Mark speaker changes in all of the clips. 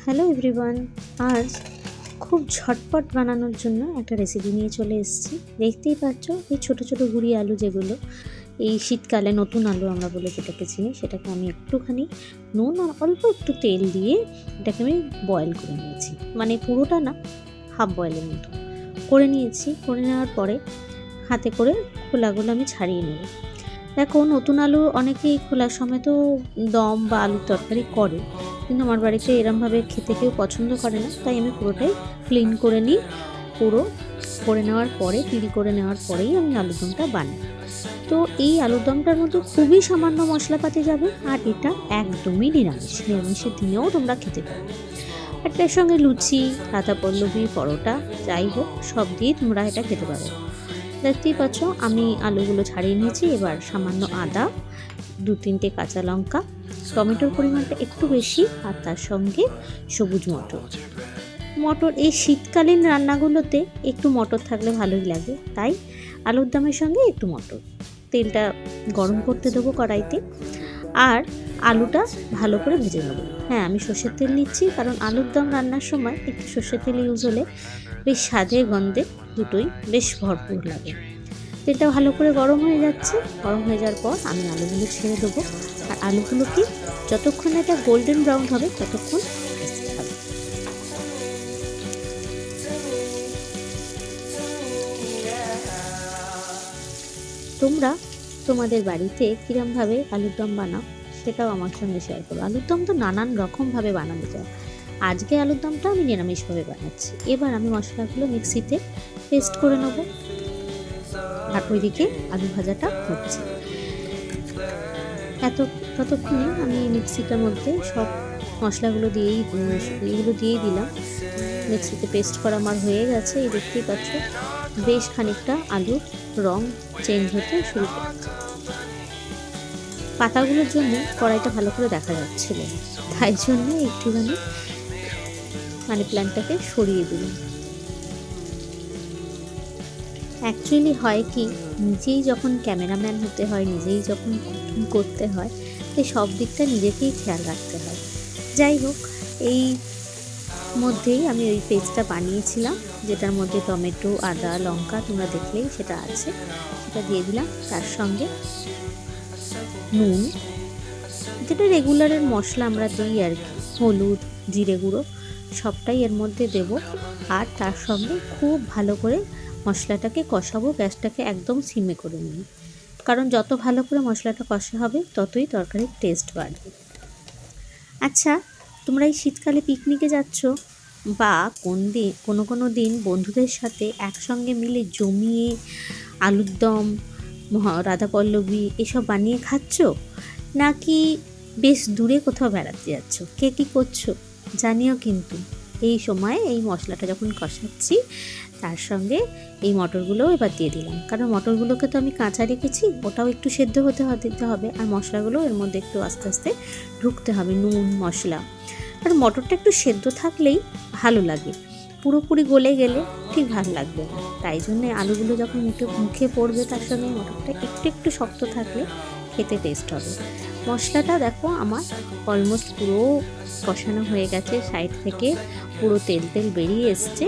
Speaker 1: Hello everyone, আজ খুব ঝটপট বানানোর জন্য একটা রেসিপি নিয়ে চলে এসেছি। দেখতেই পাচ্ছ এই ছোটো ছোটো গুঁড়ি আলু, যেগুলো এই শীতকালে নতুন আলু আমরা বলে যেটাকে চিনি, সেটাকে আমি একটুখানি নুন আর অল্প একটু তেল দিয়ে এটাকে আমি বয়েল করে নিয়েছি। মানে পুরোটা না, হাফ বয়েলের মতো করে নিয়েছি। করে নেওয়ার পরে হাতে করে খোলাগুলো আমি ছাড়িয়ে নেব। দেখো, নতুন আলু অনেকেই খোলার সময় তো দম বা আলুর তরকারি করে, কিন্তু আমার বাড়িতে এরমভাবে খেতে কেউ পছন্দ করে না, তাই আমি পুরোটাই ক্লিন করে নিই। পুরো করে নেওয়ার পরে, পিল করে নেওয়ার পরেই আমি আলুর দমটা বানাই। তো এই আলুর দমটার মধ্যে খুবই সামান্য মশলাপাতি যাবে, আর এটা একদমই নিরামিষের দিনেও তোমরা খেতে পারো। আর এর সঙ্গে লুচি, রাধা পল্লবী, পরোটা, যাই হোক সব দিয়ে তোমরা এটা খেতে পারো। দেখতেই পাচ্ছ আমি আলুগুলো ছাড়িয়ে নিয়েছি। এবার সামান্য আদা, 2-3টে কাঁচা লঙ্কা, টমেটোর পরিমাণটা একটু বেশি, আর তার সঙ্গে সবুজ মটর। এই শীতকালীন রান্নাগুলোতে একটু মটর থাকলে ভালোই লাগে, তাই আলুর দমের সঙ্গে একটু মটর। তেলটা গরম করতে দেবো কড়াইতে, আর আলুটা ভালো করে ভেজে নেব। হ্যাঁ, আমি সর্ষের তেল নিচ্ছি, কারণ আলুর দম রান্নার সময় একটু সর্ষের তেল ইউজ হলে বেশ স্বাদে গন্ধে দুটোই বেশ ভরপুর লাগে। তেলটা ভালো করে গরম হয়ে যাচ্ছে। গরম হয়ে যাওয়ার পর আমি আলুগুলো ছেড়ে দেবো, আর আলুগুলোকে যতক্ষণ এটা গোল্ডেন ব্রাউন হবে ততক্ষণ ভাজতে হবে। তোমরা তোমাদের বাড়িতে কীরমভাবে আলুর দম বানাও সেটাও আমার সঙ্গে শেয়ার করো। আলুর দম তো নানান রকমভাবে বানানো যায়। আজকে আলুর দমটা আমি নিরামিষভাবে বানাচ্ছি। এবার আমি মশলাগুলো মিক্সিতে পেস্ট করে নেব, আর ওইদিকে আলু ভাজাটা হচ্ছে। ততক্ষণে আমি মিক্সিটার মধ্যে সব মশলাগুলো দিয়েই দিলাম। মিক্সিতে পেস্ট করা আমার হয়ে গেছে। এই দেখতেই পাচ্ছ বেশ খানিকটা আলুর রং চেঞ্জ হতে শুরু করেছে। পাতাগুলোর জন্য কড়াইটা ভালো করে দেখা যাচ্ছিল, তাই জন্য একটুখানি মানি প্ল্যান্টটাকে সরিয়ে দিলাম। অ্যাকচুয়ালি হয় কি, নিজেই যখন ক্যামেরাম্যান হতে হয়, নিজেই যখন কুকিং করতে হয়, তাই সব দিকটা নিজেকেই খেয়াল রাখতে হয়। যাই হোক, এই মধ্যেই আমি ওই পেস্টটা বানিয়েছিলাম, যেটার মধ্যে টমেটো, আদা, লঙ্কা তোমরা দেখলেই সেটা আছে, সেটা দিয়ে দিলাম। তার সঙ্গে নুন, যেটা রেগুলারের মশলা আমরা দিই আর কি, হলুদ, জিরে গুঁড়ো সবটাই এর মধ্যে দেব। আর তার সঙ্গে খুব ভালো করে মশলাটাকে কষাবো। গ্যাসটাকে একদম সিমে করে নিই, কারণ যত ভালো করে মশলাটা কষা হবে ততই তরকারির টেস্ট বাড়বে। আচ্ছা, তোমরা এই শীতকালে পিকনিকে যাচ্ছ, বা কোনো দিন বন্ধুদের সাথে একসঙ্গে মিলে জমিয়ে আলুর দম, রাধা পল্লবী এসব বানিয়ে খাচ্ছ, নাকি বেশ দূরে কোথাও বেড়াতে যাচ্ছ? কে কী করছো জানিও কিন্তু। এই সময় এই মশলাটা যখন কষাচ্ছি, তার সঙ্গে এই মটরগুলোও এবার দিয়ে দিলাম, কারণ মটরগুলোকে তো আমি কাঁচা রেখেছি, ওটাও একটু সেদ্ধ দিতে হবে, আর মশলাগুলো এর মধ্যে একটু আস্তে আস্তে ঢুকতে হবে, নুন মশলা। আর মটরটা একটু সেদ্ধ থাকলেই ভালো লাগে, পুরোপুরি গলে গেলে ঠিক ভালো লাগবে না। তাই জন্যে আলুগুলো যখন মুখে পড়বে, তার সঙ্গে মটরটা একটু শক্ত থাকলে খেতে টেস্ট হবে। মশলাটা দেখো আমার অলমোস্ট পুরো কষানো হয়ে গেছে, সাইড থেকে পুরো তেল বেরিয়ে এসছে।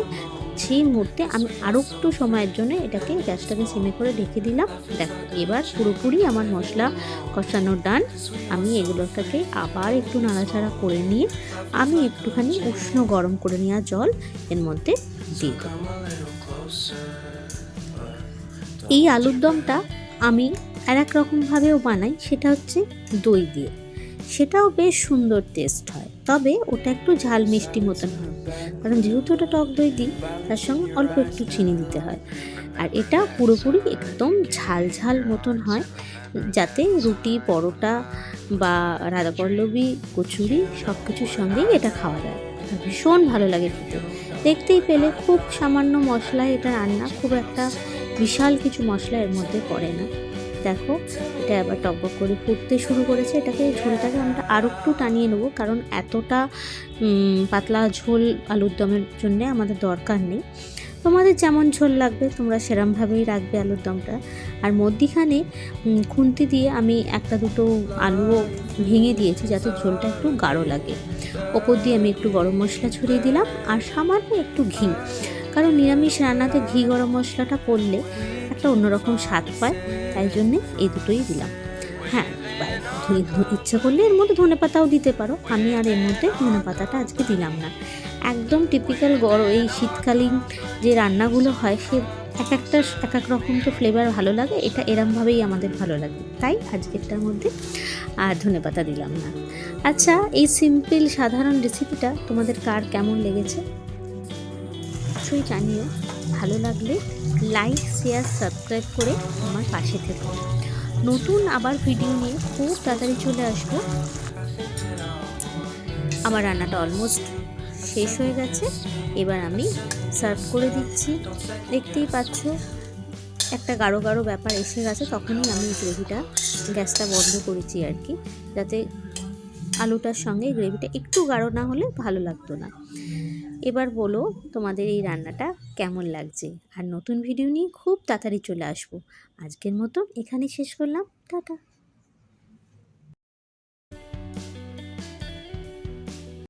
Speaker 1: সেই মুহূর্তে আমি আরও একটু সময়ের জন্য এটাকে গ্যাসটাকে সিমে করে ঢেকে দিলাম। দেখো, এবার পুরোপুরি আমার মশলা কষানো ডান। আমি এগুলোটাকে আবার একটু নাড়াচাড়া করে নিয়ে আমি একটুখানি উষ্ণ গরম করে নেওয়া জল এর মধ্যে দিয়ে দেব। এই আলুর দমটা আমি আর এক রকমভাবেও বানাই, সেটা হচ্ছে দই দিয়ে। সেটাও বেশ সুন্দর টেস্ট হয়, তবে ওটা একটু ঝাল মিষ্টি মতন হয়, কারণ যেহেতু ওটা টক দই দিই, তার সঙ্গে অল্প একটু চিনি দিতে হয়। আর এটা পুরোপুরি একদম ঝাল মতন হয়, যাতে রুটি, পরোটা বা রাধা পল্লবী, কচুরি সব কিছুর সঙ্গেই এটা খাওয়া যায়। ভীষণ ভালো লাগে খেতে। দেখতেই পেলে খুব সামান্য মশলায় এটা রান্না, খুব একটা বিশাল কিছু মশলা এর মধ্যে পড়ে না। দেখো, এটা আবার টকবক করে ফুটতে শুরু করেছে। ঝোলটাকে আমরা আরও একটু টানিয়ে নেবো, কারণ এতটা পাতলা ঝোল আলুর দমের জন্যে আমাদের দরকার নেই। তোমাদের যেমন ঝোল লাগবে তোমরা সেরমভাবেই রাখবে আলুর দমটা। আর মধ্যিখানে খুন্তি দিয়ে আমি একটা দুটো আলুও ভেঙে দিয়েছি যাতে ঝোলটা একটু গাঢ় লাগে। ওপর দিয়ে আমি একটু গরম মশলা ছড়িয়ে দিলাম আর সামান্য একটু ঘি, কারণ নিরামিষ রান্নাতে ঘি গরম মশলাটা করলে একটা অন্যরকম স্বাদ পায়, তাই জন্যে এই দুটোই দিলাম। হ্যাঁ, ইচ্ছা করলে এর মধ্যে ধনেপাতাও দিতে পারো, আমি আর এর মধ্যে ধনেপাতাটা আজকে দিলাম না। একদম টিপিক্যাল এই শীতকালীন যে রান্নাগুলো হয় সে এক এক রকম তো ফ্লেভার ভালো লাগে, এটা এরমভাবেই আমাদের ভালো লাগে, তাই আজকেরটার মধ্যে আর ধনেপাতা দিলাম না। আচ্ছা, এই সিম্পল সাধারণ রেসিপিটা তোমাদের কার কেমন লেগেছে অবশ্যই জানিও। ভালো লাগলে লাইক, শেয়ার, সাবস্ক্রাইব করে আমার পাশে থেকো। নতুন আবার ভিডিও নিয়ে খুব তাড়াতাড়ি চলে আসবো। আমার রান্নাটা অলমোস্ট শেষ হয়ে গেছে, এবার আমি সার্ভ করে দিচ্ছি। দেখতেই পাচ্ছ একটা গাঢ় গাঢ় ব্যাপার এসে গেছে, তখনই আমি গ্রেভিটা গ্যাসটা বন্ধ করেছি আর কি, যাতে আলুটার সঙ্গে গ্রেভিটা একটু গাঢ় না হলে ভালো লাগতো না। এবার বলো তোমাদের এই রান্নাটা কেমন লাগছে, আর নতুন ভিডিও নিয়ে খুব তাড়াতাড়ি চলে আসবো। আজকের মতো এখানেই শেষ করলাম, টাটা।